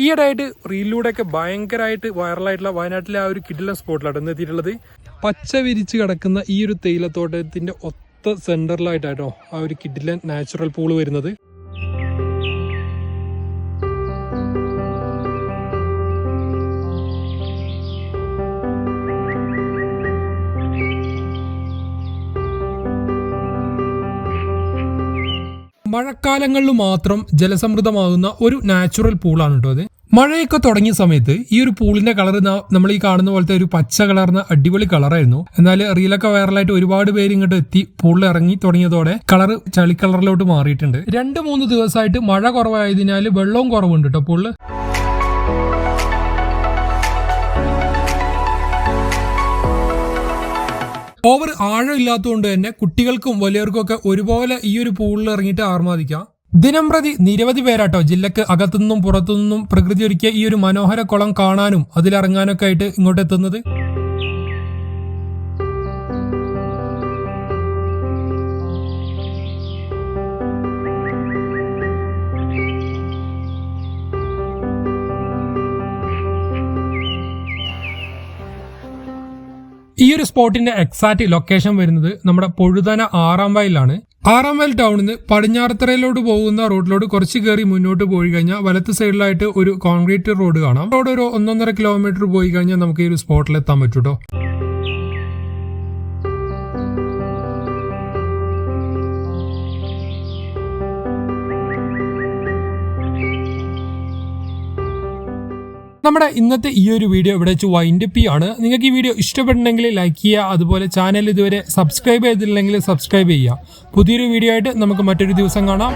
ഈയിടെയായിട്ട് റീലിലൂടെയൊക്കെ ഭയങ്കരമായിട്ട് വൈറലായിട്ടുള്ള വയനാട്ടിലെ ആ ഒരു കിടിലൻ സ്പോട്ടിലാണ് ഇന്ന് എത്തിയിട്ടുള്ളത്. പച്ച വിരിച്ച് കിടക്കുന്ന ഈ ഒരു തേയിലത്തോട്ടത്തിന്റെ ഒത്ത സെന്ററിലായിട്ടാട്ടോ ആ ഒരു കിടിലൻ നാച്ചുറൽ പൂള് വരുന്നത്. മഴക്കാലങ്ങളിൽ മാത്രം ജലസമൃദ്ധമാകുന്ന ഒരു നാച്ചുറൽ പൂളാണ് കേട്ടോ അത്. മഴയൊക്കെ തുടങ്ങിയ സമയത്ത് ഈ ഒരു പൂളിന്റെ കളർ നമ്മൾ ഈ കാണുന്ന പോലത്തെ ഒരു പച്ച കളർന്ന അടിപൊളി കളറായിരുന്നു. എന്നാൽ റീലൊക്കെ വൈറലായിട്ട് ഒരുപാട് പേര് ഇങ്ങോട്ട് എത്തി പൂളിൽ ഇറങ്ങി തുടങ്ങിയതോടെ കളർ ചളി കളറിലോട്ട് മാറിയിട്ടുണ്ട്. 2-3 ദിവസമായിട്ട് മഴ കുറവായതിനാൽ വെള്ളവും കുറവുണ്ട് കേട്ടോ പൂളില്. ഓവർ ആഴം ഇല്ലാത്തതുകൊണ്ട് തന്നെ കുട്ടികൾക്കും വലിയവർക്കും ഒക്കെ ഒരുപോലെ ഈ ഒരു പൂളിൽ ഇറങ്ങിയിട്ട് ആർമാദിക്കാം. ദിനം പ്രതി നിരവധി പേരാട്ടോ ജില്ലക്ക് അകത്തുനിന്നും പുറത്തുനിന്നും പ്രകൃതി ഒരുക്കിയ ഈ ഒരു മനോഹര കുളം കാണാനും അതിലിറങ്ങാനൊക്കെ ആയിട്ട് ഇങ്ങോട്ട് എത്തുന്നത്. ഈ ഒരു സ്പോട്ടിന്റെ എക്സാക്ട് ലൊക്കേഷൻ വരുന്നത് നമ്മുടെ പൊഴുതന 6-ാം മൈലിലാണ്. 6-ാം മൈൽ ടൗണിൽ നിന്ന് പടിഞ്ഞാറത്തറയിലോട്ട് പോകുന്ന റോഡിലോട്ട് കുറച്ച് കയറി മുന്നോട്ട് പോയി കഴിഞ്ഞാൽ വലത്ത് സൈഡിലായിട്ട് ഒരു കോൺക്രീറ്റ് റോഡ് കാണാം. റോഡ് ഒരു 1.5 കിലോമീറ്റർ പോയി കഴിഞ്ഞാൽ നമുക്ക് ഈ ഒരു സ്പോട്ടിൽ എത്താൻ പറ്റൂട്ടോ. നമ്മുടെ ഇന്നത്തെ ഈ ഒരു വീഡിയോ ഇവിടെ വെച്ച് വൈൻഡപ്പ് ചെയ്യാണ്. നിങ്ങൾക്ക് ഈ വീഡിയോ ഇഷ്ടപ്പെട്ടുണ്ടെങ്കിൽ ലൈക്ക് ചെയ്യുക. അതുപോലെ ചാനൽ ഇതുവരെ സബ്സ്ക്രൈബ് ചെയ്തിട്ടില്ലെങ്കിൽ സബ്സ്ക്രൈബ് ചെയ്യുക. പുതിയൊരു വീഡിയോ ആയിട്ട് നമുക്ക് മറ്റൊരു ദിവസം കാണാം.